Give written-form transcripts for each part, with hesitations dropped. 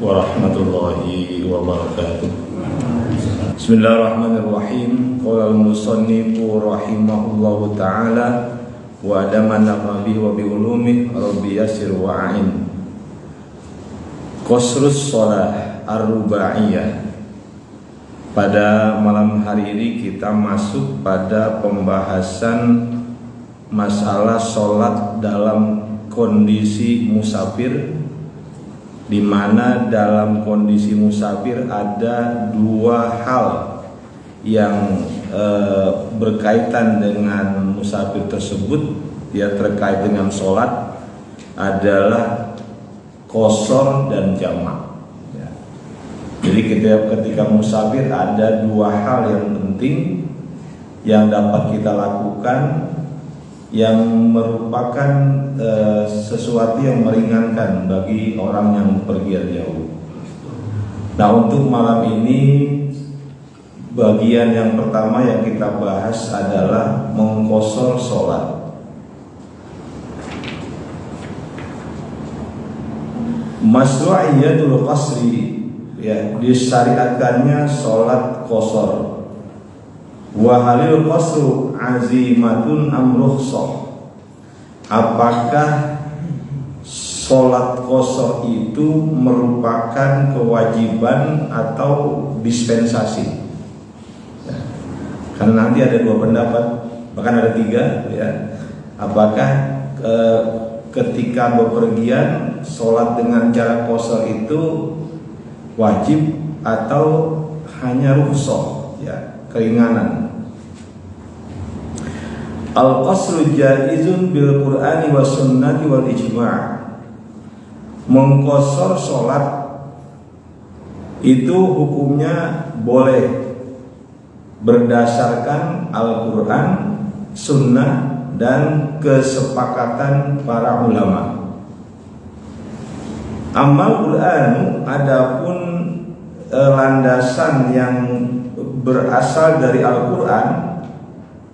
warahmatullahi wabarakatuh. Bismillahirrahmanirrahim. Qala al-musannifu rahimahullahu ta'ala wa adamana bihi wa bi ulumi rabbi yassir wa a'in. Qasrus shalah ar-rubaiyah. Pada malam hari ini kita masuk pada pembahasan masalah sholat dalam kondisi musafir, di mana dalam kondisi musafir ada dua hal yang berkaitan dengan musafir tersebut, ya, terkait dengan sholat, adalah qasar dan jamak. Jadi ketika musafir ada dua hal yang penting yang dapat kita lakukan, yang merupakan sesuatu yang meringankan bagi orang yang pergi jauh. Nah, untuk malam ini bagian yang pertama yang kita bahas adalah mengqashar sholat. Masyru'iyatul qasri, ya, disyariatkannya sholat qashar. Wa halil qasru azimatun am rukhsah. Apakah sholat qashar itu merupakan kewajiban atau dispensasi? Ya, karena nanti ada dua pendapat, bahkan ada tiga, ya. Apakah ketika bepergian sholat dengan cara qashar itu wajib atau hanya rukhsah, ya, keringanan. Al-qasru jaizun bil Qur'ani wa sunnati wal ijma'. Mengqashar sholat itu hukumnya boleh berdasarkan Al-Quran, sunnah, dan kesepakatan para ulama. Amal Quran, adapun landasan yang berasal dari Al-Quran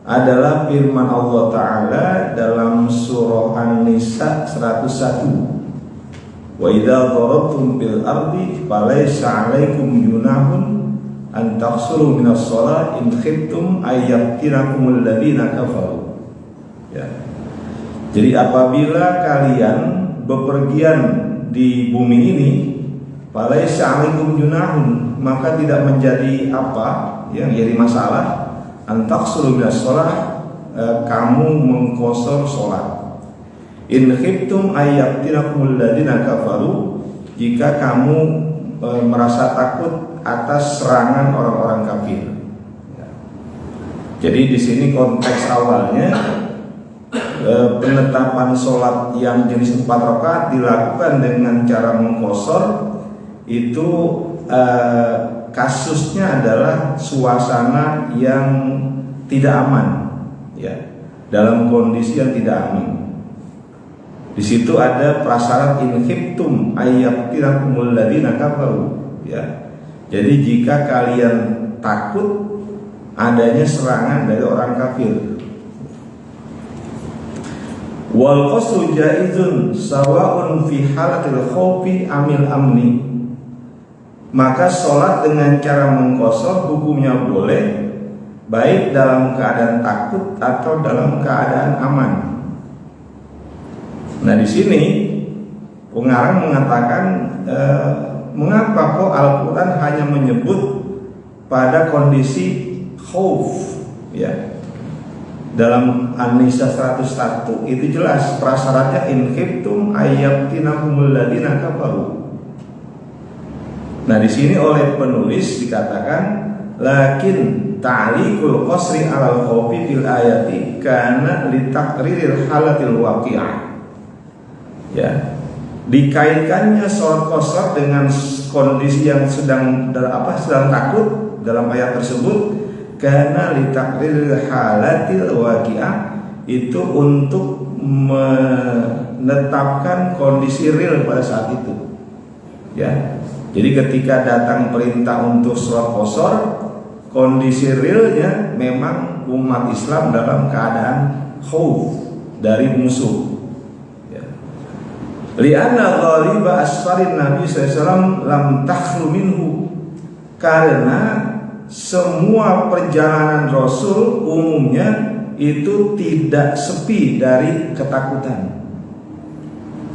adalah firman Allah Ta'ala dalam surah An-Nisa 101. Wa idza darabtum bil ardi falaysa 'alaikum junahun an taqsuru minas shalah in khiftum ay yaftinakumul ladzina kafaru. Ya. Jadi apabila kalian bepergian di bumi ini, falaysa 'alaikum junahun, maka tidak menjadi apa yang jadi masalah, antaqsuru minas shalah, kamu mengqashar sholat. In khiftum ayyabtinakumul ladzina kafaru, jika kamu merasa takut atas serangan orang-orang kafir. Jadi di sini konteks awalnya penetapan sholat yang jenis 4 rakaat dilakukan dengan cara mengqashar itu kasusnya adalah suasana yang tidak aman, ya, dalam kondisi yang tidak aman. Di situ ada prasyarat in khiftum ayyabtinakumul ladzina kafaru, ya. Jadi jika kalian takut adanya serangan dari orang kafir. Wal qasru jaizun sawa'un fi halatil khawfi amil amni. Maka sholat dengan cara mengqashar hukumnya boleh baik dalam keadaan takut atau dalam keadaan aman. Nah, di sini pengarang mengatakan mengapa kok Al-Quran hanya menyebut pada kondisi khauf, ya. Dalam An-Nisa 101 itu jelas prasyaratnya in khiftum ayyabtinakumul ladzina kafaru. Nah, di sini oleh penulis dikatakan lakin ta'liqul qasri 'alal khawfi fil ayati kana litaqriril halatil waqi'ah. Ya, dikaitkannya sholat qashar dengan kondisi yang sedang takut dalam ayat tersebut, karena litaqriril halatil waqi'ah itu untuk menetapkan kondisi real pada saat itu, ya. Jadi ketika datang perintah untuk sholat qashar, kondisi realnya memang umat Islam dalam keadaan khauf dari musuh. Li'anna ghaliba asfarin Nabi SAW lam takhlu minhu, karena semua perjalanan Rasul umumnya itu tidak sepi dari ketakutan.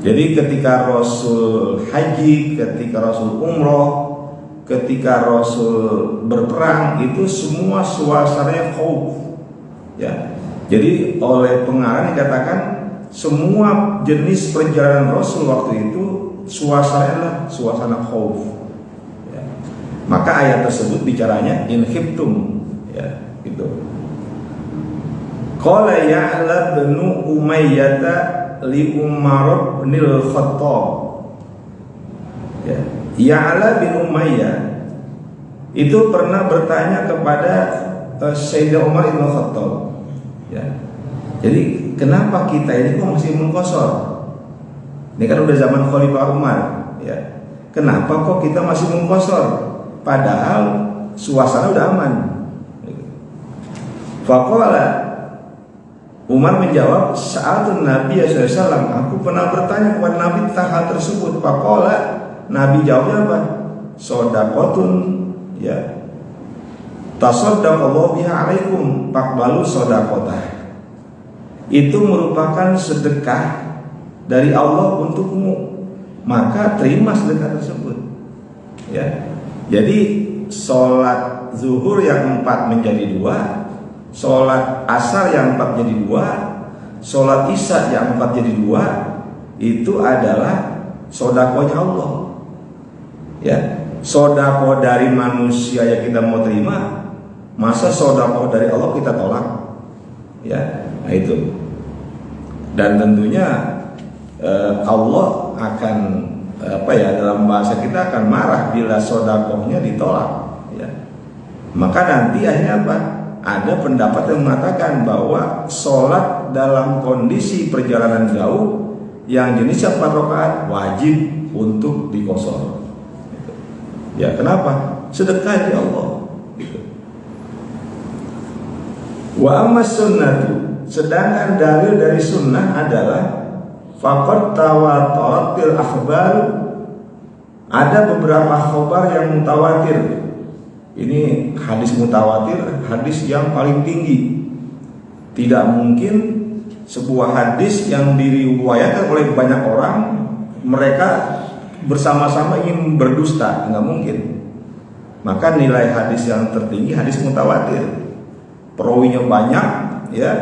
Jadi ketika Rasul haji, ketika Rasul umroh, ketika Rasul berperang, itu semua suasananya khauf. Ya. Jadi oleh pengarang dikatakan semua jenis perjalanan Rasul waktu itu suasananya suasana khauf. Ya. Maka ayat tersebut bicaranya in khiftum, ya, gitu. Qala Ya'la bin Umayyah li Umar bin Al-Khattab. Ya. Ya'la bin Umayyah itu pernah bertanya kepada Sayyidina Umar bin Khattab. Ya. Jadi kenapa kita ini kok masih mengkosor? Ini kan udah zaman Khalifah Umar, ya. Kenapa kok kita masih mengkosor? Padahal suasana udah aman. Faqala, Umar menjawab, sa'atun Nabi SAW, aku pernah bertanya kepada Nabi tentang hal tersebut. Faqala, Nabi jawabnya apa? Sodaqotun, ya, tasaddaqallahu biha alaikum faqbalu sodaqotah. Itu merupakan sedekah dari Allah untukmu, maka terima sedekah tersebut. Ya, jadi sholat zuhur yang 4 menjadi 2, sholat asar yang 4 jadi 2, sholat isya yang 4 jadi 2, itu adalah sodakohnya Allah. Ya, sodakoh dari manusia yang kita mau terima, masa sodakoh dari Allah kita tolak? Ya, nah itu. Dan tentunya Allah akan dalam bahasa kita akan marah bila sodakohnya ditolak. Ya. Maka nanti akhirnya apa? Ada pendapat yang mengatakan bahwa sholat dalam kondisi perjalanan jauh yang jenisnya 4 rakaat wajib untuk dikosor. Ya, kenapa? Sedekah di Allah. Gitu. Wa amma sunnatu, sedangkan dalil dari sunnah adalah faqad tawataratil akhbar, ada beberapa khabar yang mutawatir. Ini hadis mutawatir, hadis yang paling tinggi. Tidak mungkin sebuah hadis yang diriwayatkan oleh banyak orang mereka bersama-sama ingin berdusta, nggak mungkin. Maka nilai hadis yang tertinggi hadis mutawatir. Perawinya banyak, ya,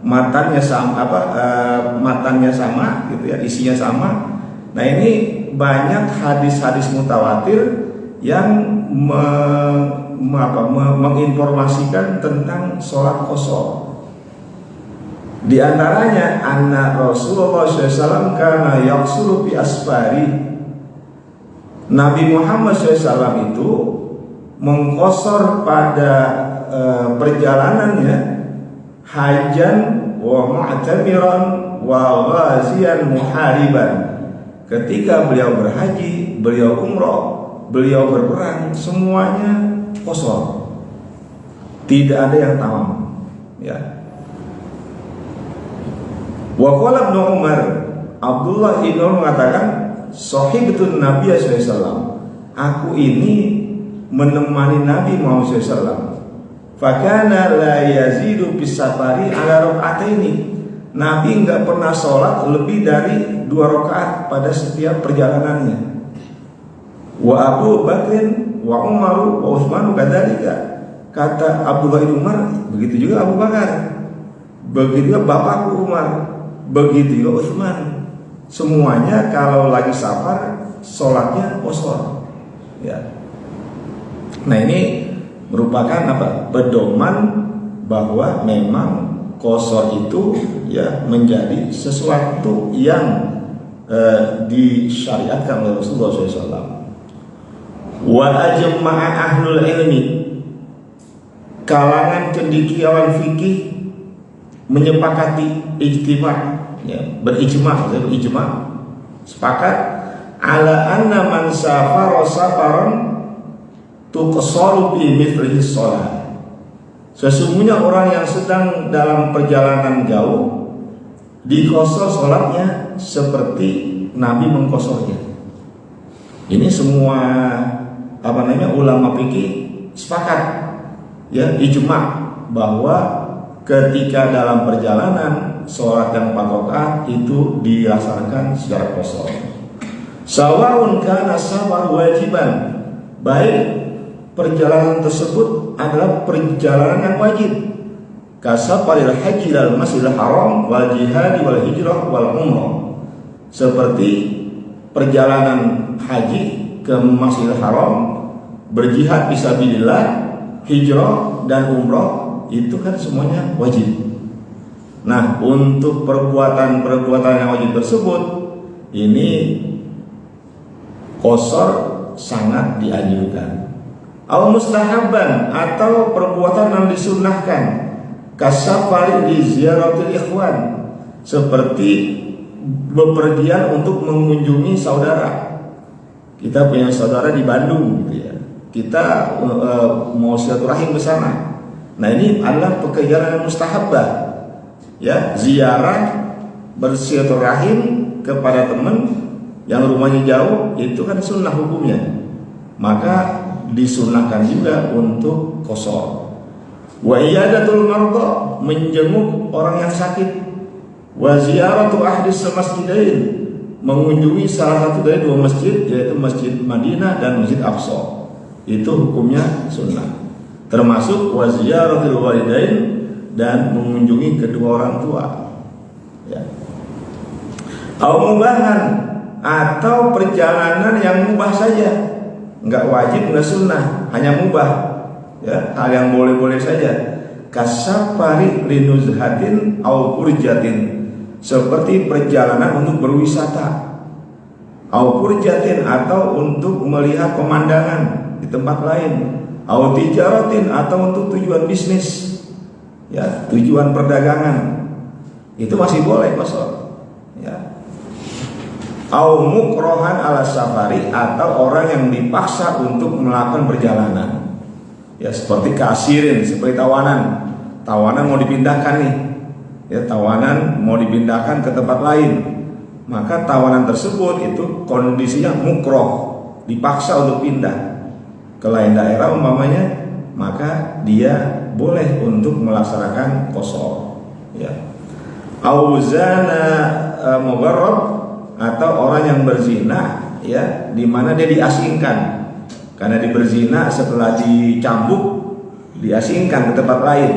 matanya sama, matanya sama, gitu ya, isinya sama. Nah, ini banyak hadis-hadis mutawatir yang menginformasikan tentang sholat qasar. Di antaranya anna Rasulullah SAW kana yaqsuru bi asfari. Nabi Muhammad SAW itu mengqasar pada perjalanannya hajan wa mu'tamiran wa ghaziyan muhariban. Ketika beliau berhaji, beliau umroh, beliau berperang, semuanya qasar. Tidak ada yang tamam, ya. Wa qala Ibnu Umar, Abdullah bin Umar mengatakan, sahibtun Nabi SAW, aku ini menemani Nabi Muhammad SAW. Fakana la yazidu bisafari ala rakaataini. Nabi enggak pernah sholat lebih dari 2 rakaat pada setiap perjalanannya. Wa Abu Bakrin wa Umar wa Utsman kadzalika. Kata Abdullah bin Umar, begitu juga Abu Bakar, begitu juga bapakku Umar, begitu juga Utsman. Semuanya kalau lagi safar sholatnya qasar. Ya. Nah, ini merupakan pedoman bahwa memang qasar itu, ya, menjadi sesuatu yang disyariatkan oleh Rasulullah SAW. Wa ajma'a ahlul ilmi, kalangan cendekiawan fikih menyepakati, ijtima', ya, berijma', sepakat ala anna man safara safaran tuqsaru bi mithlihi shalah. Sesungguhnya orang yang sedang dalam perjalanan jauh diqasar salatnya seperti Nabi mengkosornya. Ini semua ulama fikih sepakat, ya, ijma bahwa ketika dalam perjalanan sholat yang 4 rakaat itu dilaksanakan secara qashar. Sawaun kana safar wajiban, baik perjalanan tersebut adalah perjalanan yang wajib, kasafaril haji ilal masjidil haram wal jihad wal hijrah wal umrah, seperti perjalanan haji ke Masjidil Haram, berjihad fisabilillah, hijrah dan umrah, itu kan semuanya wajib. Nah, untuk perbuatan-perbuatan yang wajib tersebut, ini qashar sangat dianjurkan. Au mustahabban, atau perbuatan yang disunnahkan, kasafari di ziaratil ikhwan, seperti bepergian untuk mengunjungi saudara. Kita punya saudara di Bandung gitu ya. Kita mau silaturahim ke sana. Nah, ini adalah pekerjaan yang mustahabbah. Ya, ziarah bersilaturahim kepada teman yang rumahnya jauh, itu kan sunnah hukumnya. Maka disunnahkan juga untuk qashar. Wa iyadatul mardha, menjenguk orang yang sakit. Wa ziyaratu ahdis masjidain, mengunjungi salah satu dari 2 masjid, yaitu Masjid Madinah dan Masjid Aqsa. Itu hukumnya sunnah. Termasuk wa ziyaratul walidain, dan mengunjungi kedua orang tua. Ya. Au mubahan, atau perjalanan yang mubah saja, enggak wajib, enggak sunnah, hanya mubah. Ya, hal yang boleh-boleh saja. Kasafari linuzhatin au urjatin, seperti perjalanan untuk berwisata, au urjatin, atau untuk melihat pemandangan di tempat lain, au tijaratin, atau untuk tujuan bisnis, ya, tujuan perdagangan, itu masih boleh qashar. Ya. Au mukrohan ala safari, atau orang yang dipaksa untuk melakukan perjalanan, ya, seperti kasirin, seperti tawanan mau dipindahkan nih, ya, tawanan mau dipindahkan ke tempat lain, maka tawanan tersebut itu kondisinya mukroh, dipaksa untuk pindah ke lain daerah umpamanya, maka dia boleh untuk melaksanakan qashar. Ya. Auzana mugharrab, atau orang yang berzina, ya, di mana dia diasingkan karena dia berzina, setelah dicambuk diasingkan ke tempat lain.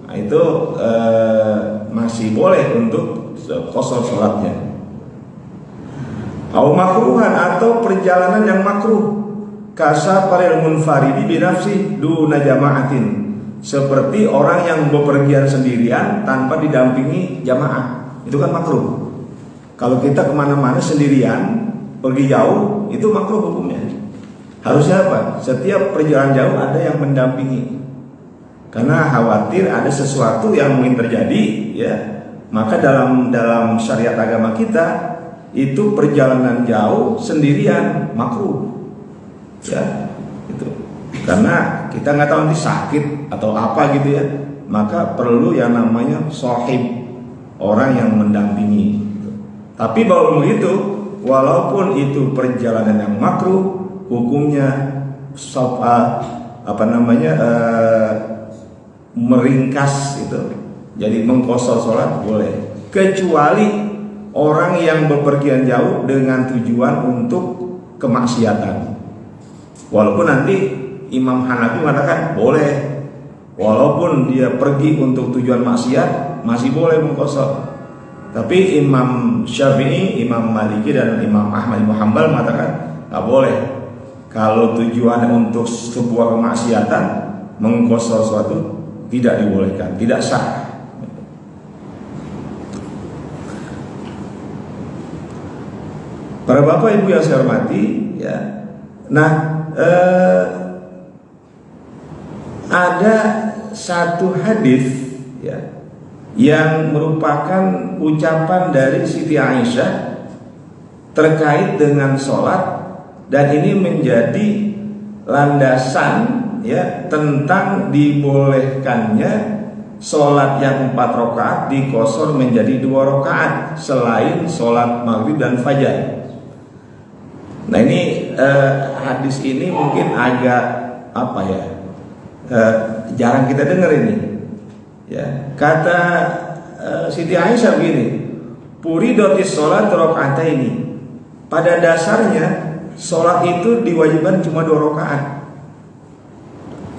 Nah, itu masih boleh untuk qashar sholatnya. Au makruhan, atau perjalanan yang makruh, kasafaril munfaridi binafsi duna jama'atin, seperti orang yang bepergian sendirian tanpa didampingi jamaah. Itu kan makruh. Kalau kita kemana-mana sendirian, pergi jauh, itu makruh hukumnya. Harusnya apa? Setiap perjalanan jauh ada yang mendampingi, karena khawatir ada sesuatu yang mungkin terjadi, ya. Maka dalam syariat agama kita itu perjalanan jauh sendirian makruh, ya, itu. Karena kita nggak tahu nanti sakit atau apa gitu ya, maka perlu yang namanya shahib, orang yang mendampingi. Tapi walaupun begitu, walaupun itu perjalanan yang makruh, hukumnya meringkas itu, jadi mengqashar sholat boleh, kecuali orang yang bepergian jauh dengan tujuan untuk kemaksiatan. Walaupun nanti Imam Hanafi mengatakan boleh, walaupun dia pergi untuk tujuan maksiat masih boleh mengqashar. Tapi Imam Syafi'i, Imam Maliki, dan Imam Ahmad bin Hanbal mengatakan nggak boleh. Kalau tujuannya untuk sebuah kemaksiatan, mengqashar suatu tidak dibolehkan, tidak sah. Para bapak ibu yang saya hormati, ya. Nah, ada satu hadis, ya, yang merupakan ucapan dari Siti Aisyah terkait dengan sholat, dan ini menjadi landasan, ya, tentang dibolehkannya sholat yang 4 rakaat diqashar menjadi 2 rakaat selain sholat maghrib dan fajar. Nah ini hadis ini mungkin agak apa ya, jarang kita dengar ini. Ya, kata Siti Aisyah begini, furidatis sholat rakaataini. Pada dasarnya sholat itu diwajibkan cuma 2 rakaat.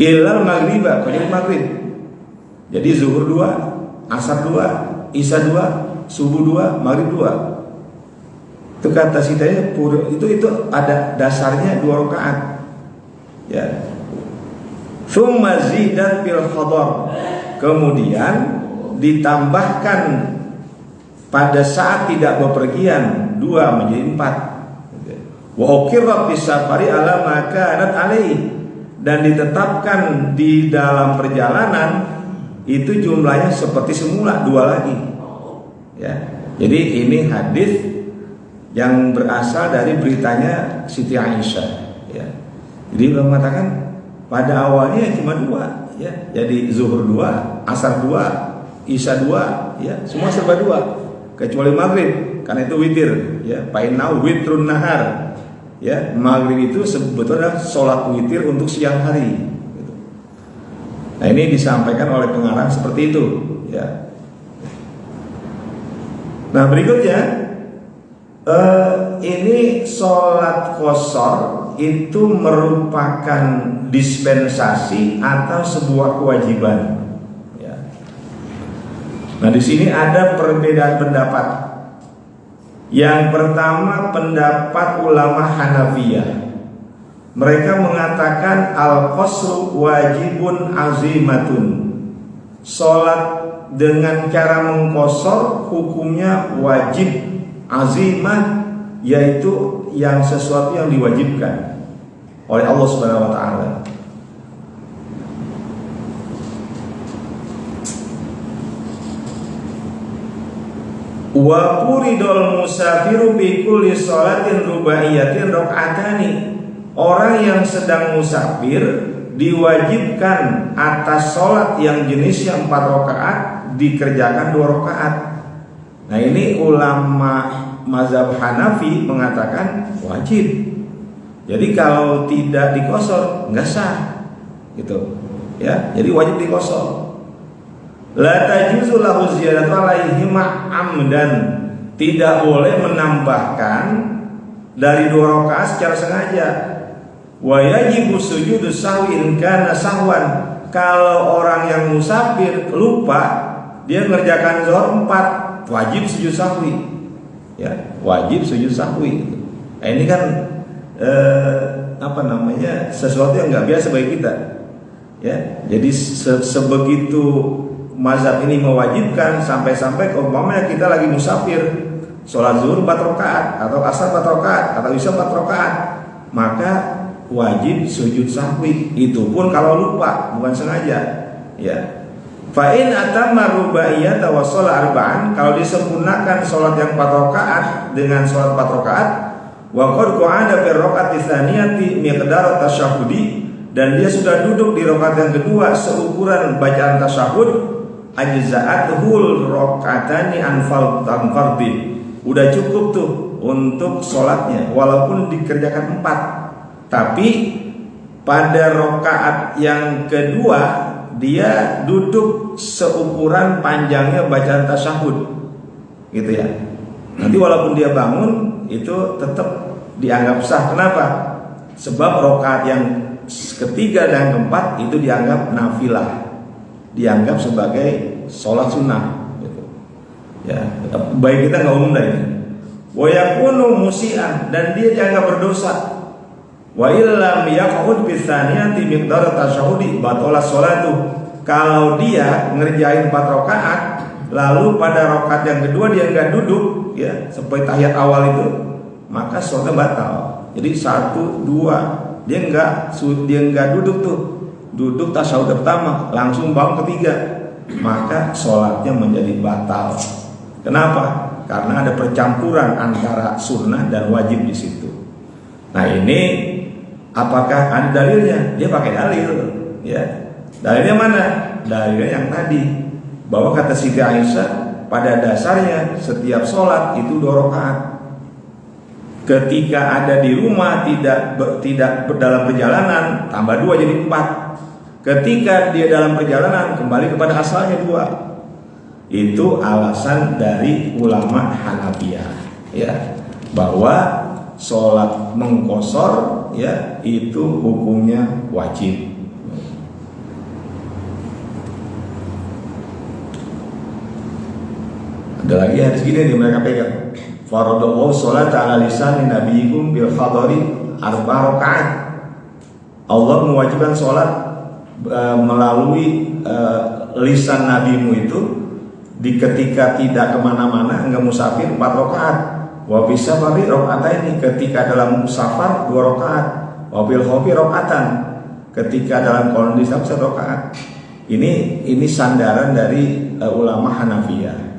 Illal maghriba, kecuali maghrib. Jadi zuhur 2, asar 2, isya 2, subuh 2, maghrib 2. Itu kata Siti itu ada dasarnya 2 rakaat. Ya. Tsumma zidat bil hadar. Kemudian ditambahkan pada saat tidak bepergian 2 menjadi 4. Wa uqirrat bis safari ala ma kanat alaihi, dan ditetapkan di dalam perjalanan itu jumlahnya seperti semula 2 lagi. Ya. Jadi ini hadis yang berasal dari beritanya Siti Aisyah. Ya. Jadi beliau mengatakan pada awalnya cuma 2, ya. Jadi zuhur 2, asar 2, isya 2, ya, semua serba 2 kecuali maghrib, karena itu witir, ya. Fainau witrun nahar. Ya, maghrib itu sebetulnya sholat witir untuk siang hari. Gitu. Nah ini disampaikan oleh pengarang seperti itu, ya. Nah berikutnya, ini sholat qashar itu merupakan dispensasi atau sebuah kewajiban. Ya. Nah di sini ada perbedaan pendapat. Yang pertama pendapat ulama Hanafiyah. Mereka mengatakan al-qasru wajibun azimatun. Sholat dengan cara mengqashar hukumnya wajib azimah, yaitu yang sesuatu yang diwajibkan oleh Allah Subhanahu wa taala. Wa furidul musafiru bi kulli sholatin rubaiyatin rakaatani. Orang yang sedang musafir diwajibkan atas sholat yang jenisnya 4 rakaat dikerjakan 2 rakaat. Nah ini ulama mazhab Hanafi mengatakan wajib. Jadi kalau tidak diqashar nggak sah, gitu. Ya, jadi wajib diqashar. La tajuzu lahu ziyadatu alaihi amdan. Tidak boleh menambahkan dari 2 rakaat secara sengaja. Wa yajibu sujudu sahwi in kana sahwan. Kalau orang yang musafir lupa, dia mengerjakan zuhur 4, wajib sujud sahwi. Ya, wajib sujud sahwi. Nah, ini kan sesuatu yang nggak biasa bagi kita. Ya, jadi sebegitu mazhab ini mewajibkan sampai-sampai umpamanya kita lagi musafir, sholat zuhur 4 rakaat atau asar 4 rakaat atau isya 4 rakaat, maka wajib sujud sahwi. Itu pun kalau lupa, bukan sengaja. Ya. Fa in atamma rubaiyata wa sholat arba'an, kalau disempurnakan sholat yang 4 rakaat dengan sholat 4 rakaat, wa qad qa'ada fi rakaati tsaniyati miqdar tasyahhudi, dan dia sudah duduk di rakaat yang kedua seukuran bacaan tasyahud, ajza'atul rakaatani an fardhi. Udah cukup tuh untuk sholatnya walaupun dikerjakan 4. Tapi pada rakaat yang kedua dia duduk seukuran panjangnya bacaan tasyahud, gitu ya. Nanti walaupun dia bangun itu tetap dianggap sah. Kenapa? Sebab rakaat yang ketiga dan keempat itu dianggap nafilah, dianggap sebagai sholat sunnah, gitu. Ya, baik kita nggak umum dah ini. Wa yakunu musi'an, dan dia dianggap berdosa. Wa illam yaqud bi tsaniyati miqdar tasyahudi batalah sholatu. Kalau dia ngerjain 4 rakaat lalu pada rakaat yang kedua dia enggak duduk, ya, seperti tahiyat awal itu, maka sholatnya batal. Jadi 1, 2 dia enggak duduk tuh. Duduk tasyahud pertama, langsung bangun ketiga, maka sholatnya menjadi batal. Kenapa? Karena ada percampuran antara sunnah dan wajib di situ. Nah ini apakah ada dalilnya? Dia pakai dalil, ya. Dalilnya mana? Dalilnya yang tadi, bahwa kata Siti Aisyah pada dasarnya setiap sholat itu 2 rakaat. Ketika ada di rumah tidak dalam perjalanan, tambah 2 jadi 4. Ketika dia dalam perjalanan, kembali kepada asalnya 2. Itu alasan dari ulama Hanafiyah, ya, bahwa sholat mengqashar, ya, itu hukumnya wajib. Ada lagi hadis gini nih mereka pegang. Faradallahu sholat ala lisan nabiyikum bil khadari 4 rakaat. Allah mewajibkan sholat melalui lisan nabimu itu di ketika tidak kemana-mana, enggak musafir 4 rakaat. Wa fi safari rakaatain, ketika dalam safar 2 rakaat. Wa fil khawfi rakaatan, ketika dalam kondisi 1 rakaat. Ini sandaran dari ulama Hanafiyah.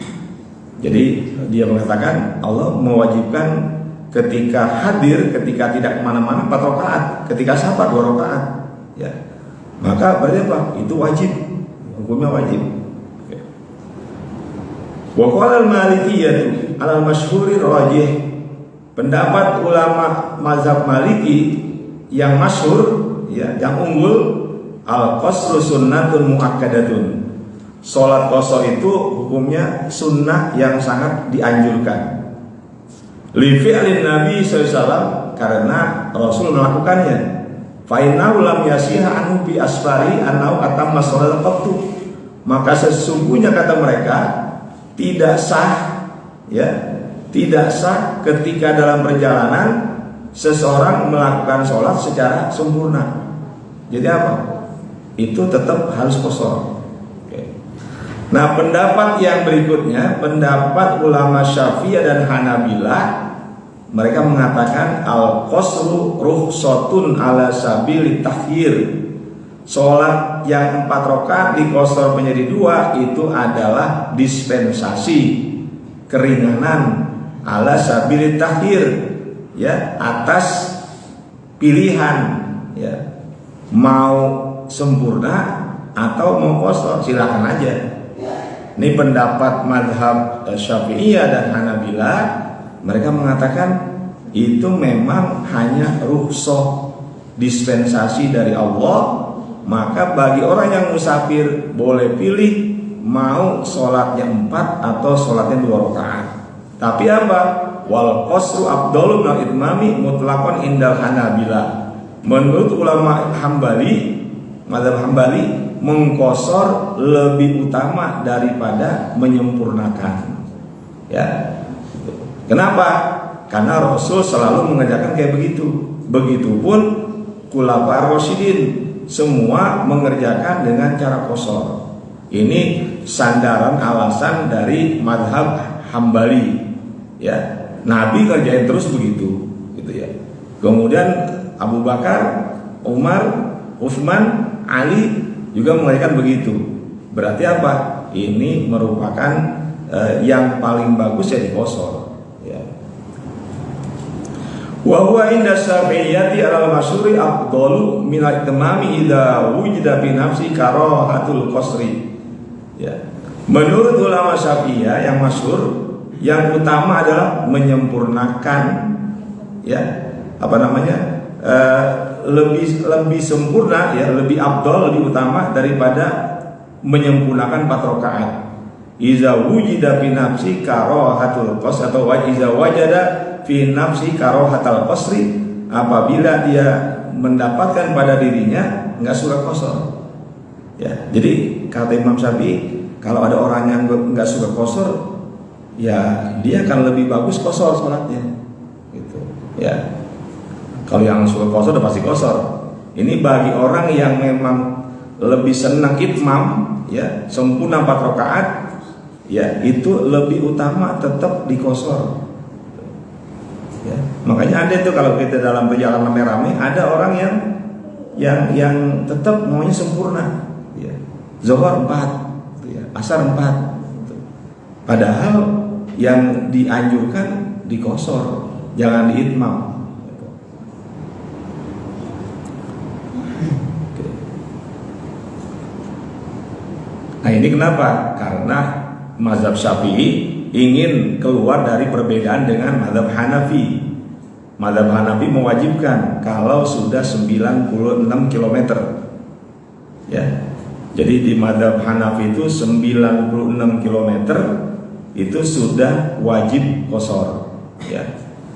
Jadi dia mengatakan Allah mewajibkan ketika hadir, ketika tidak kemana-mana 4 rakaat, ketika safar 2 rakaat, ya. Maka berarti apa? Itu wajib, hukumnya wajib. Wa qala al-Malikiyah al-masyhuri rajih, pendapat ulama mazhab Maliki yang masyhur, ya, yang unggul, al-qasru sunnatun muakkadatun. Sholat qashar itu hukumnya sunnah yang sangat dianjurkan. Li fi'lin Nabi SAW, karena Rasul melakukannya. Fa innahu lam yasiha anhu bi asfari annahu atamma sholat qattu. Maka sesungguhnya kata mereka tidak sah, ya, tidak sah ketika dalam perjalanan seseorang melakukan sholat secara sempurna. Jadi apa? Itu tetap harus qashar. Nah, pendapat yang berikutnya, pendapat ulama Syafi'iyah dan Hanabilah, mereka mengatakan al-qasru rukhsatun ala sabili takhir. Salat yang 4 rakaat diqashar menjadi 2 itu adalah dispensasi, keringanan, ala sabili takhir, ya, atas pilihan, ya, mau sempurna atau mau qashar, silakan aja. Ini pendapat madhab Syafi'iyah dan Hanabilah. Mereka mengatakan itu memang hanya rukhsah, dispensasi dari Allah. Maka bagi orang yang musafir boleh pilih mau sholatnya 4 atau sholatnya 2 rakaat. Tapi apa? Wal qasru afdalu minal itmami mutlaqan indal Hanabilah. Menurut ulama Hambali, mazhab Hambali, mengqashar lebih utama daripada menyempurnakan. Ya. Kenapa? Karena Rasul selalu mengerjakan kayak begitu. Begitupun khulafaur rasyidin, semua mengerjakan dengan cara qashar. Ini sandaran alasan dari mazhab Hambali. Ya. Nabi kerjain terus begitu, gitu ya. Kemudian Abu Bakar, Umar, Utsman, Ali juga mengerjakan begitu. Berarti apa? Ini merupakan yang paling bagus ya di qashar, ya. Wa huwa inda Syafi'iyyati al-masyhuri afdalu min al-itmami idza wujida bi nafsi karahatul qasri. Ya. Menurut ulama Syafi'iyah yang masyhur, yang utama adalah menyempurnakan, ya, apa namanya? Lebih sempurna, ya, lebih afdal, lebih utama daripada menyempurnakan 4 rakaat. Iza wujida fi nafsi karahatul qasr, atau iza wajada fi nafsi karahatul qasri, apabila dia mendapatkan pada dirinya enggak suka qashar. Ya, jadi kata Imam Syafi'i, kalau ada orang yang enggak suka qashar, ya dia akan lebih bagus qashar salatnya. Gitu. Ya. Kalau yang suka qashar udah pasti qashar. Ini bagi orang yang memang lebih senang itmam, ya, sempurna 4 rakaat, ya, itu lebih utama tetap di qashar. Ya, makanya ada itu kalau kita dalam perjalanan rame-rame, ada orang yang tetap maunya sempurna, ya. Zuhur 4, ya, asar 4. Padahal yang dianjurkan di qashar, jangan di itmam. Nah, ini kenapa? Karena mazhab Syafi'i ingin keluar dari perbedaan dengan mazhab Hanafi. Mazhab Hanafi mewajibkan kalau sudah 96 km. Ya. Jadi di mazhab Hanafi itu 96 km itu sudah wajib qashar. Ya.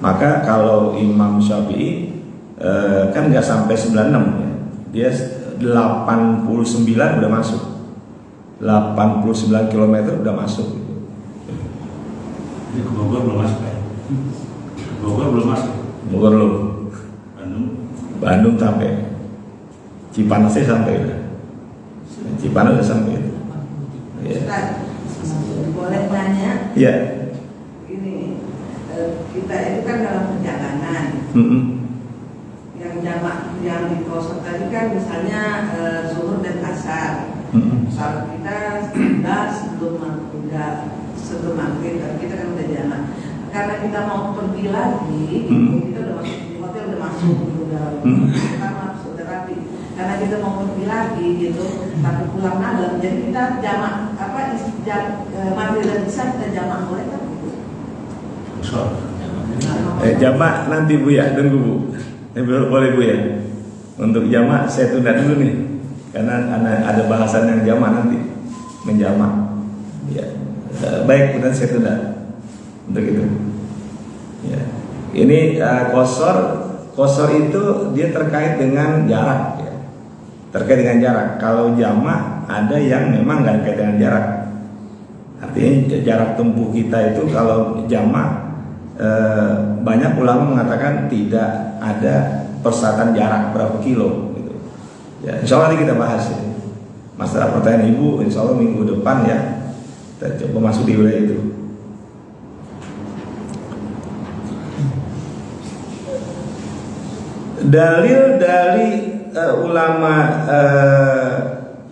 Maka kalau Imam Syafi'i kan nggak sampai 96 ya. Dia 89 udah masuk. 89 km udah masuk. Ini ke Bogor belum masuk ya? Bogor belum masuk. Bogor belum. Bandung sampai. Cipanas sampai udah. Cipanas udah sampai. Ya. Boleh tanya? Ya. Ini kita itu kan dalam perjalanan. Yang jamak yang di kosong tadi kan misalnya zuhur dan asar. Kalau kita sebelum maghrib, kita kan udah jalan. Karena kita mau pergi lagi, kita udah masuk di hotel, udah masuk, kita masuk udah rapi. Karena kita mau pergi lagi gitu, tapi pulang malam, jadi kita jamak maghrib dan isya kita jamak, boleh kan? Jamak nanti Bu ya, tunggu Bu. Boleh Bu ya. Untuk jamak saya tunda dulu nih, karena ada bahasan yang jamak nanti, menjamak. Ya. Baik, kemudian saya tunda untuk itu. Ya. Ini qashar itu dia terkait dengan jarak. Ya. Terkait dengan jarak. Kalau jamak ada yang memang nggak terkait dengan jarak. Artinya jarak tempuh kita itu kalau jamak banyak ulama mengatakan tidak ada persyaratan jarak berapa kilo gitu. Ya, insya Allah nanti kita bahas ya. Masalah pertanyaan Ibu insya Allah minggu depan ya. Kita coba masuk di wilayah itu. Dalil dari ulama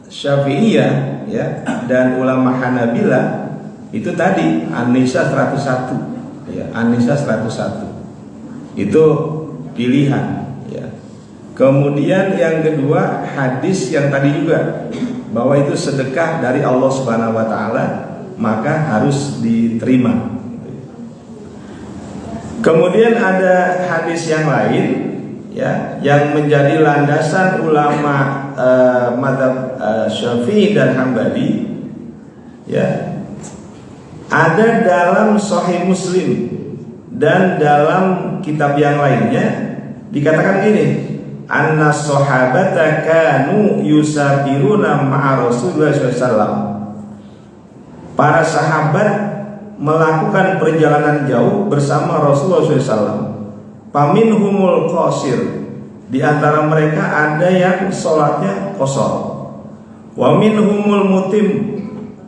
Syafi'iyah ya dan ulama Hanabilah itu tadi An-Nisa 101 ya, An-Nisa 101 itu pilihan ya. Kemudian yang kedua hadis yang tadi juga bahwa itu sedekah dari Allah Subhanahu wa taala maka harus diterima. Kemudian ada hadis yang lain ya yang menjadi landasan ulama mazhab Syafi'i dan Hambali ya. Ada dalam Sahih Muslim dan dalam kitab yang lainnya dikatakan gini, anna sahabata kanu yusafiruna ma'a Rasulullah SAW. Para sahabat melakukan perjalanan jauh bersama Rasulullah SAW. Paminhumul qasir, di antara mereka ada yang sholatnya qashar. Wa minhumul mutim,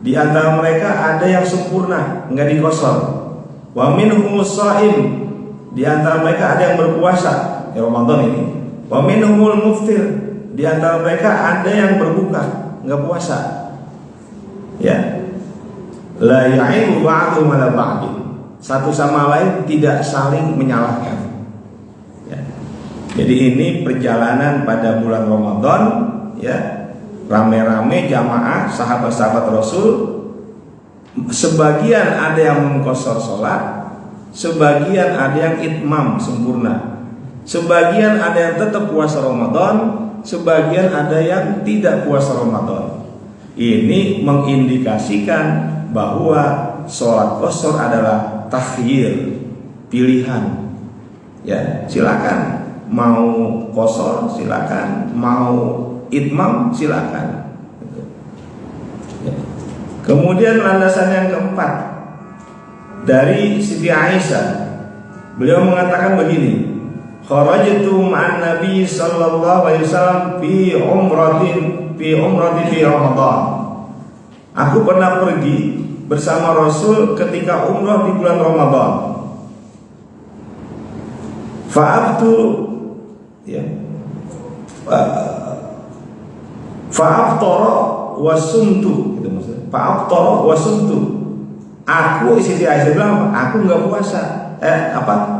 di antara mereka ada yang sempurna, enggak diqashar. Wa minhumus shaim, di antara mereka ada yang berpuasa ya Ramadan ini. Wa minhumul muftir, di antara mereka ada yang berbuka, enggak puasa. Ya. La ya'ibu ba'dhum 'ala ba'd. Satu sama lain tidak saling menyalahkan. Ya. Jadi ini perjalanan pada bulan Ramadan ya. Rame-rame jamaah sahabat-sahabat Rasul, sebagian ada yang mengqashar sholat, sebagian ada yang itmam sempurna, sebagian ada yang tetap puasa Ramadan, sebagian ada yang tidak puasa Ramadan. Ini mengindikasikan bahwa sholat qashar adalah takhyir, pilihan. Ya, silakan mau qashar silakan, mau itmam silakan. Kemudian landasan yang keempat dari Siti Aisyah, beliau mengatakan begini, kharajtu ma'an Nabi sallallahu alaihi wasallam fi umratin fi Ramadan. Aku pernah pergi bersama Rasul ketika umrah di bulan Ramadan. Fa'abtu ya. Fa'aftara wasumtu gitu maksudnya. Fa'aftara wasumtu. Aku Siti Aisyah bilang aku enggak puasa.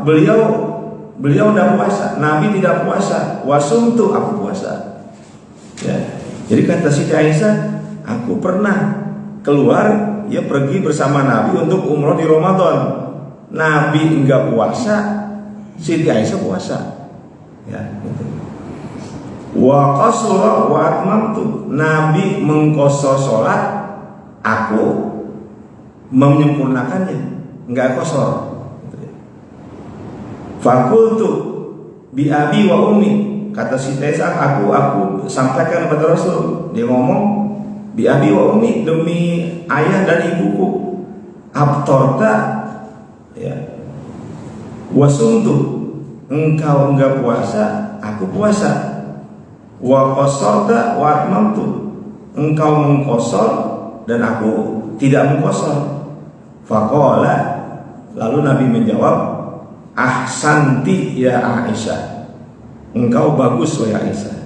Beliau enggak puasa. Nabi tidak puasa. Wasumtu, aku puasa. Ya. Jadi kata Siti Aisyah, aku pernah keluar ya pergi bersama Nabi untuk umroh di Ramadan. Nabi enggak puasa, Siti Aisyah puasa. Ya, gitu. Wa qasura wa atmamtu. Nabi mengqasar salat, aku menyempurnakannya, enggak qasar. Fakultu bi abi wa ummi, kata Siti Aisyah, aku sampaikan kepada Rasul. Dia ngomong bi abi wa ummi, demi ayah dan ibuku. Abtorta, ya, wasumtu, engkau enggak puasa, aku puasa. Wa qasorta wa atmamtu, engkau mengqasar dan aku tidak mengqasar. Faqala, lalu Nabi menjawab, ahsanti ya Aisyah, engkau bagus wahai Aisyah.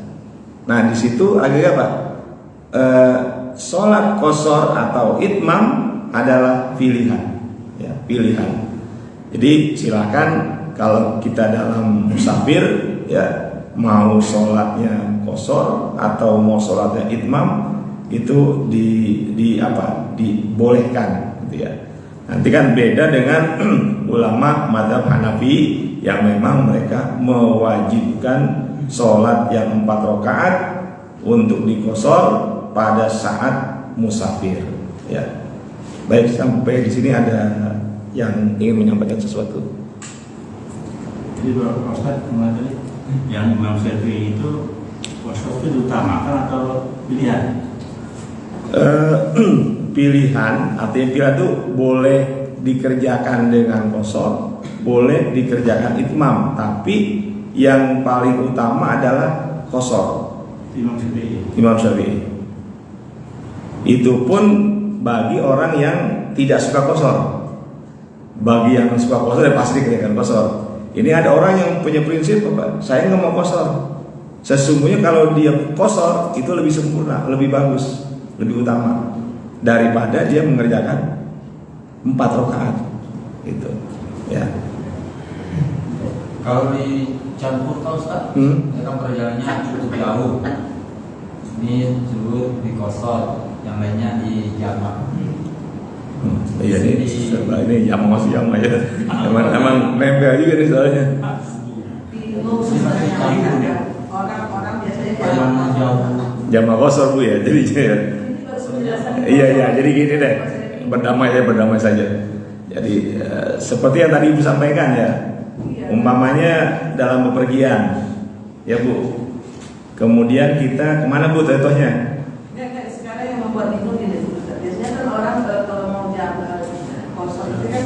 Nah di situ agak apa? Sholat qasar atau itmam adalah pilihan, ya, pilihan. Jadi silakan kalau kita dalam musafir, ya, mau sholatnya qasar atau mau sholatnya itmam, itu dibolehkan, gitu ya. Nanti kan beda dengan ulama mazhab Hanafi yang memang mereka mewajibkan sholat yang 4 rakaat untuk diqasar pada saat musafir. Ya. Baik, sampai di sini ada yang ingin menyampaikan sesuatu. Jadi Pak Ustaz, yang Imam Syafi'i itu qasar itu diutamakan atau pilihan? Pilihan, artinya pilihan itu boleh dikerjakan dengan qasar, boleh dikerjakan itmam, tapi yang paling utama adalah qasar. Imam Syafi'i. Itu pun bagi orang yang tidak suka qasar. Bagi yang suka qasar, ya pasti dikerjakan qasar. Ini ada orang yang punya prinsip, Pak, saya nggak mau qasar. Sesungguhnya kalau dia qasar itu lebih sempurna, lebih bagus, lebih utama daripada dia mengerjakan 4 rakaat gitu, ya. Kalau dicampur tahu Ustaz, ya kan perjalanannya cukup jauh. Ini zuhur di qasar, yang lainnya di jamak. Iya ini jamak masih jamak ya. Emang nempel juga nih soalnya. Bingung sebenarnya, orang biasanya Jamak qasar Bu ya, jadi ya. Iya, jadi gini deh, berdamai saja. Jadi seperti yang tadi Ibu sampaikan ya, umpamanya dalam bepergian, ya Bu. Kemudian kita kemana Bu contohnya? Sekarang yang membuat bingung ini, biasanya kan orang kalau mau jam kosong itu kan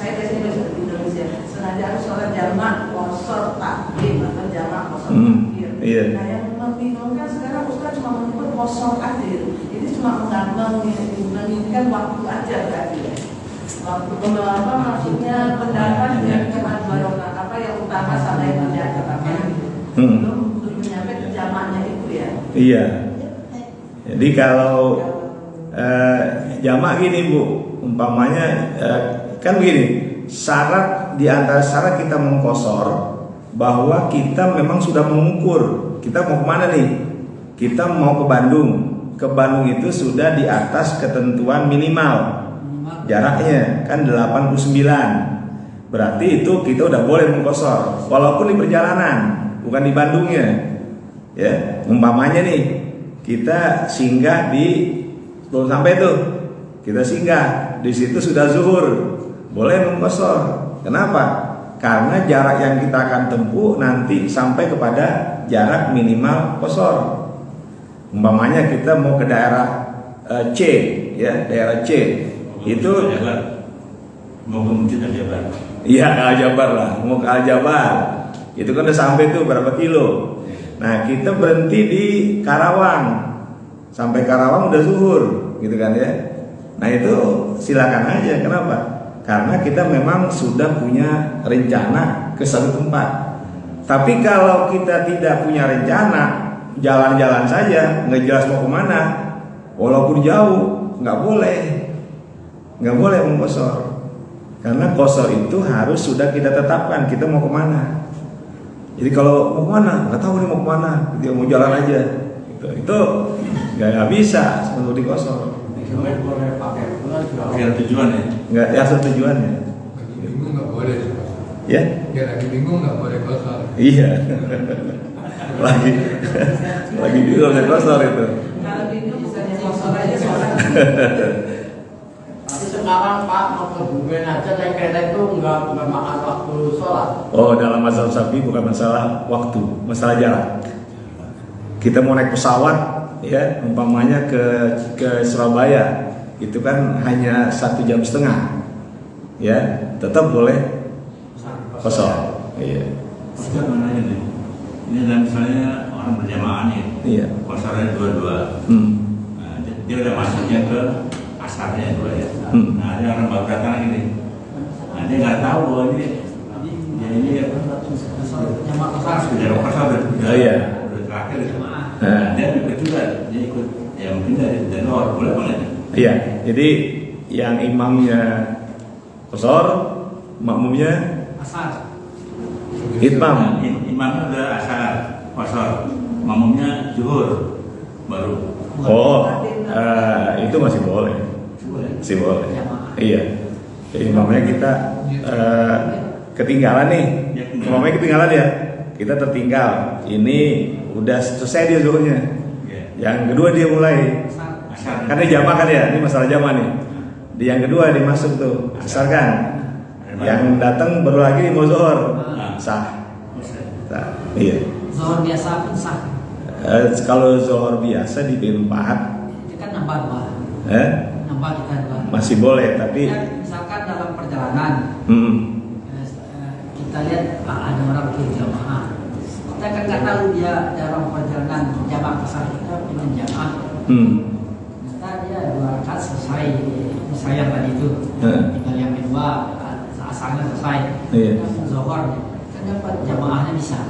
saya biasanya di Indonesia sengaja harus sholat jamak kosong takbir atau jamak kosong takbir. Iya. Nah yang membingungkan sekarang Ustaz cuma menyebut kosong aja itu. Ini cuma menginginkan waktu aja berarti ya. Waktu apa maksudnya pendapat yang cuma apa yang utama sama yang tidak katakan gitu. Belum nyampe jamaknya itu ya. Iya. Jadi kalau jamak gini Bu, umpamanya kan begini, syarat di antara syarat kita mengqasar bahwa kita memang sudah mengukur kita mau kemana nih. Kita mau ke Bandung. Ke Bandung itu sudah di atas ketentuan minimal. Jaraknya kan 89. Berarti itu kita udah boleh mengqasar walaupun di perjalanan, bukan di Bandungnya. Ya, umpamanya nih kita singgah di belum sampai tuh. Kita singgah di situ sudah zuhur. Boleh mengqasar. Kenapa? Karena jarak yang kita akan tempuh nanti sampai kepada jarak minimal qasar. Umpamanya kita mau ke daerah C, ya, daerah C. Itu mau ke Masjid Al-Jabar. Iya, Al-Jabar lah, mau ke Al-Jabar. Itu kan udah sampai tuh berapa kilo. Nah, kita berhenti di Karawang. Sampai Karawang udah zuhur, gitu kan ya. Nah, itu silakan aja. Kenapa? Karena kita memang sudah punya rencana ke satu tempat. Tapi kalau kita tidak punya rencana, jalan-jalan saja, nggak jelas mau kemana, walaupun jauh, nggak boleh mengqasar. Karena qasar itu harus sudah kita tetapkan kita mau kemana. Jadi kalau mau kemana, nggak tahu nih mau kemana, dia mau jalan aja. Itu nggak bisa untuk diqasar. Boleh pakai tujuan ya? Nggak, ya asal tujuannya. boleh. Ya? Dia lagi bingung nggak boleh kosor. Iya. lagi bingung nggak kosor itu. Kalau bingung bisa kosor aja sholat. Tapi sekarang Pak mau kebumen aja naik kereta itu nggak makan waktu sholat. Oh, dalam mazhab Syafi'i bukan masalah waktu, masalah jarak. Kita mau naik pesawat, ya, umpamanya ke Surabaya, itu kan hanya 1,5 jam, ya, tetap boleh kosong. Iya. Ustaz mau nanya nih, ini adalah misalnya orang berjamaah nih, Iya. kosarnya dua-dua. Nah, dia udah masuknya ke asarnya dua ya. Nah, ada orang baru datang lagi nih. Nah, dia nggak tahu bahwa ini dia ini apa? Jamaah besar. Sudah kosar Oh, iya. udah terakhir itu. Nah. Nah, dia ikut juga, dia ikut ya mungkin dari luar boleh boleh. Iya, jadi yang imamnya kosor, makmumnya Asar. itmam. Imamnya udah asar kosor, makmumnya zuhur baru. Oh, itu masih boleh, Boleh. masih boleh. Jamaah. Iya, jadi imamnya kita ketinggalan nih, Ya, ketinggalan. imamnya ketinggalan ya, kita tertinggal. Ini udah selesai dia zuhurnya. Ya. Yang kedua dia mulai. Asar. Asar. Kan ini jamaah kan ya, ini masalah jamaah nih. Di yang kedua dia masuk tuh, asar kan. Yang datang baru lagi mau zuhur, sah. Sah. Iya. Zuhur biasa pun sah. Kalau zuhur biasa di B4, Itu kan nambah dua. Nambah kita dua. masih boleh, tapi Ya, misalkan dalam perjalanan kita lihat ada orang ke jamaah. Kita kan nggak tahu dia dalam perjalanan jamaah besar kita dengan jamaah. Ternyata dia 2 rakaat selesai. Misalnya tadi itu tinggal yang kedua asalnya selesai. Iya. Zuhur kan dapat jamaahnya bisa.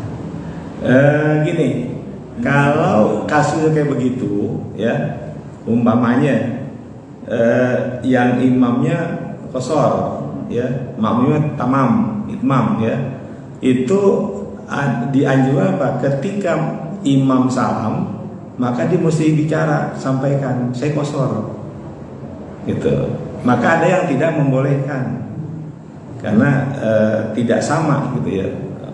Gini, kalau kasusnya kayak begitu, ya, umpamanya yang imamnya kosor, ya, makmumnya tamam, itmam, ya, itu dianjurkan apa? Ketika imam salam, maka dia mesti bicara, sampaikan, saya kosor, gitu. Maka ada yang tidak membolehkan, karena tidak sama, gitu ya.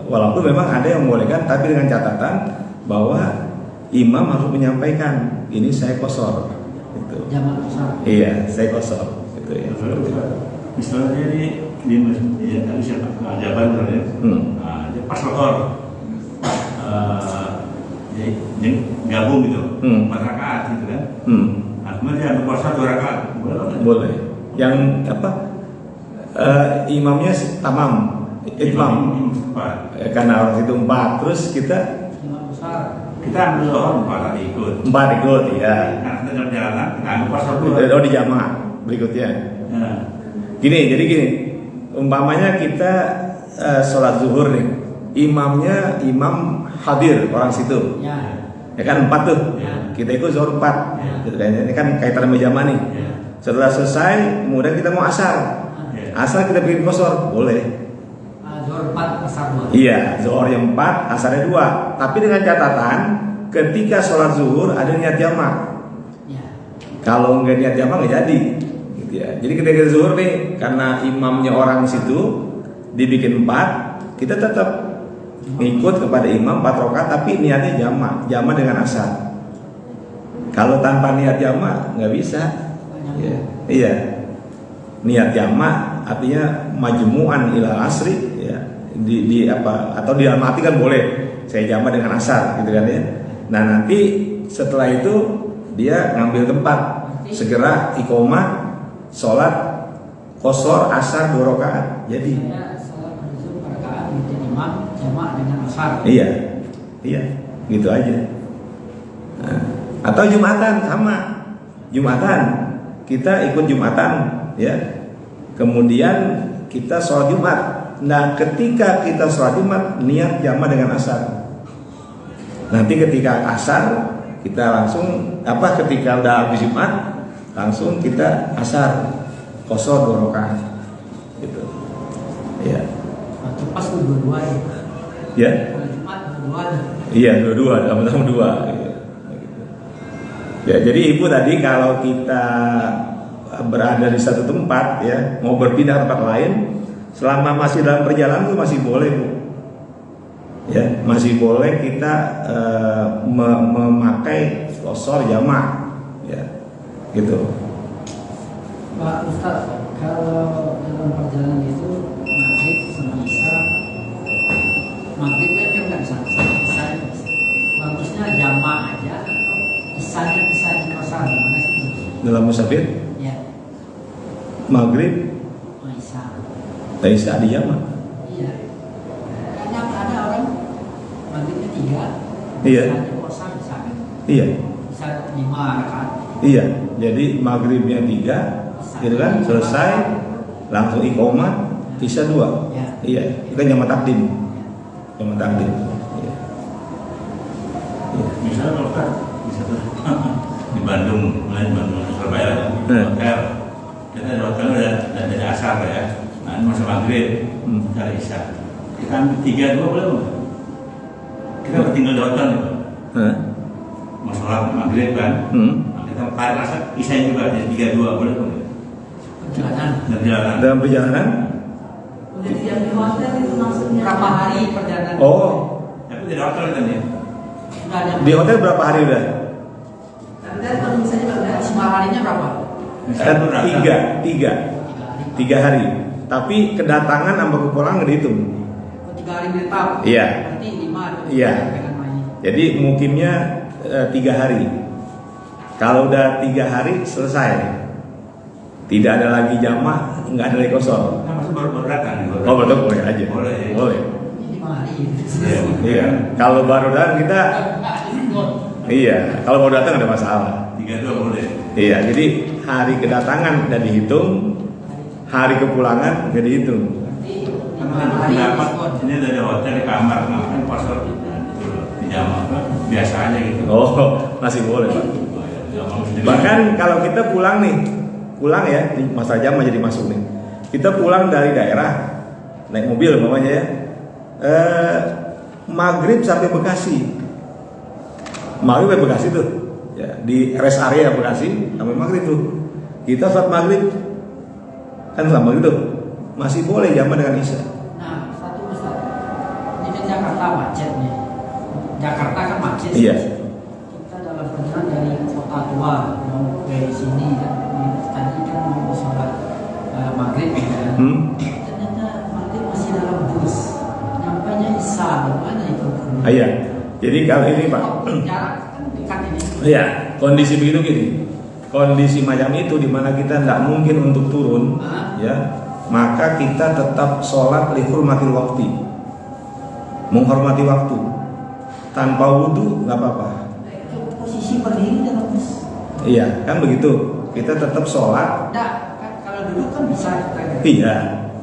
Walaupun memang ada yang membolehkan, tapi dengan catatan bahwa imam harus menyampaikan, ini saya kosor, gitu. Jamaah besar. Iya, saya kosor, gitu ya. Misalnya dia di tadi siapa Jaban misalnya, dia pas kotor, dia gabung gitu, 4 rakaat gitu kan. Nah, kemudian dia ambil puasa 2 rakaat, Boleh. Yang apa? Imamnya tamam, itmam. Karena orang itu 4, terus kita Jamaah besar. Kita ambil zuhur 4 tadi ikut. 4 ikut, ya. Karena kita dalam jalanan, kita ambil puasa 2. Oh, di jamaah berikutnya. Nah, Jadi gini, umpamanya kita sholat zuhur nih, imamnya imam hadir orang situ, Ya. ya kan 4 tuh, Ya. kita ikut zuhur 4, Ya. gitu kan? Ini kan kaitan sama jamaah nih. ya. Setelah selesai, kemudian kita mau asar, Ya. asar kita bikin kosor, boleh. Zuhur 4 besar 2. Iya, zuhur yang 4, asarnya 2. Tapi dengan catatan, ketika sholat zuhur ada niat jamak. Ya. Kalau nggak niat jamak nggak jadi. Gitu ya. Jadi ketika zuhur nih, karena imamnya orang situ dibikin 4, kita tetap ngikut kepada imam 4 rakaat, tapi niatnya jamak dengan asar. Kalau tanpa niat jamak nggak bisa. Ya. Iya. Niat jamak artinya majmu'an ila asri, ya. Di apa, atau di dalam hati kan boleh saya jamak dengan asar, gitu kan ya. Nah, nanti setelah itu dia ngambil tempat, segera iqomah, sholat kosor asar 2 rakaat. Jadi Saya salat berzuhur rakaat di imam jamaah dengan asar. iya, gitu aja. Nah, atau Jumatan sama, Jumatan kita ikut Jumatan, ya. Kemudian kita sholat Jumat. Nah, ketika kita sholat Jumat, niat jamaah dengan asar. Nanti ketika asar kita langsung ketika udah habis Jumat langsung kita asar kosor 2 rakaat, gitu. Ya. Atau pas dua-dua ya. Ya. Kalau Jumat dua-dua. Iya, dua-dua, sama-sama 2. Ya, jadi ibu tadi kalau kita berada di satu tempat, ya, mau berpindah ke tempat lain, Selama masih dalam perjalanan itu masih boleh, Bu. Ya, masih boleh kita memakai qashar jamak, ya, gitu. Pak Ustaz, kalau dalam perjalanan itu maghrib sama isya, maghrib kan nggak bisa isya, bagusnya jamak aja atau isyanya bisa di qashar, gimana sih? Dalam musafir, Ya, maghrib, isya di jamak. iya. Ada orang maghribnya 3, Iya. isyanya qashar bisa kan? Iya, Bisa 5 rakaat. iya. Jadi maghribnya 3, gitu kan, selesai, langsung iqomah, isya 2. Ya. Iya, itu kan jamak takdim. Jamak takdim. Iya. Iya. Misalnya kalau kan di Bandung, mulai Bandung, Surabaya, hotel, kita di hotel udah dari asar ya, nah masa maghrib, dari isya, kita ambil 3-2 boleh nggak? Kita tinggal di hotel nih, Pak. Mau sholat maghrib kan, kita tarik asar, isya juga jadi 3-2 boleh nggak? Perjalanan. Dalam perjalanan, Udah diam di hotel itu maksudnya Berapa hari perjalanan? oh, Tapi dari hotel kan ya. Sudah ada. di hotel berapa hari udah? tapi kan kalau misalnya kalau udah Maksimal harinya berapa? Kan tiga hari. Tapi kedatangan sama kepulangan nggak dihitung. 3 hari menetap. Iya. Berarti 5. Iya. Jadi mukimnya 3 hari. Kalau udah 3 hari selesai, tidak ada lagi jamak, nggak ada lagi qashar. Nah, maksud baru datang. Oh betul, boleh aja. Boleh. Boleh. Ini 5 hari. Iya. Iya. Kalau baru datang kita, iya. Kalau baru datang ada masalah. 3-2 boleh. Iya. Jadi hari kedatangan udah dihitung, hari kepulangan nggak dihitung. Pendapat ini dari hotel di kamar, ngapain pasar itu di jamak biasa aja gitu. Oh, masih boleh, Pak. Bahkan kalau kita pulang ya, di masa jam jadi masuk nih. Kita pulang dari daerah, naik mobil namanya ya, maghrib sampai Bekasi. Maghrib sampai Bekasi tuh, ya, di rest area Bekasi sampai maghrib tuh. Kita saat maghrib kan sama gitu, masih boleh jamak dengan isya. Nah, satu Ustaz. Ini kan Jakarta macet nih. Jakarta kan macet. Iya. Kita dalam perjalanan dari kota tua mau ke sini kan. Tadi kan mau sholat maghrib ya. Ternyata maghrib masih dalam bus. Nyampainya isya, gimana itu? Iya. Jadi kalau ini Pak, Jarak kan dekat ini. iya, kondisi begitu gini. Kondisi macam itu di mana kita tidak mungkin untuk turun, ya, maka kita tetap sholat lihurmatil waktu, menghormati waktu, tanpa wudhu nggak apa-apa. Posisi berdiri dalam bus. Iya, kan begitu. Kita tetap sholat. Enggak, kan kalau duduk kan bisa kita. Iya,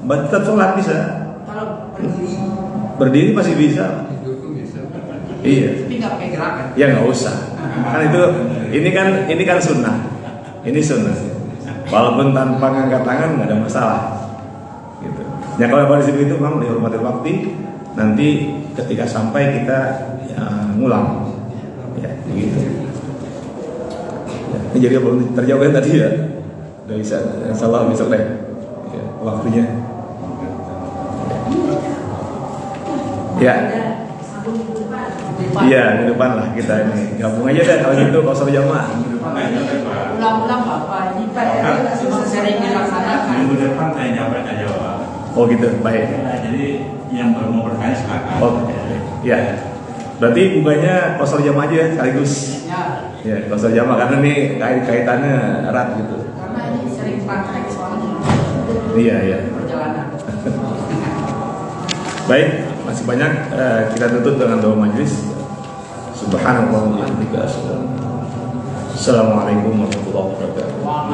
tetap sholat bisa. Kalau berdiri, Berdiri masih bisa. Itu tuh bisa. Iya. tapi nggak pakai gerakan. Ya nggak usah. Kan itu, ini kan sunnah. Ini sunnah. Walaupun tanpa ngangkat tangan nggak ada masalah. Gitu. Ya kalau kondisi itu memang dihormati waktu. Nanti ketika sampai kita ya, ngulang. Ya, begitu. Ya, ini jadi belum terjawab kan tadi ya. Udah bisa. Insyaallah besok deh. Ya, waktunya. Ya. Iya, di depan lah kita ini. Gabung aja deh kalau gitu qashar jamaah. Ulang-ulang Bapak ini Pak cuma sering dilaksanakan. Minggu depan saya jawab. Oh gitu, baik. Nah, jadi yang baru mau bertanya silakan. Oh, ya. Berarti bukanya qashar jamaah aja ya, sekaligus. Ya, Ya, qashar jamaah karena ini kaitannya erat gitu. karena ini sering praktek soalnya. Iya, iya. Perjalanan. Baik, masih banyak. Kita tutup dengan doa majelis. Subhanallah wa bihamdihi. Assalamualaikum warahmatullahi wabarakatuh.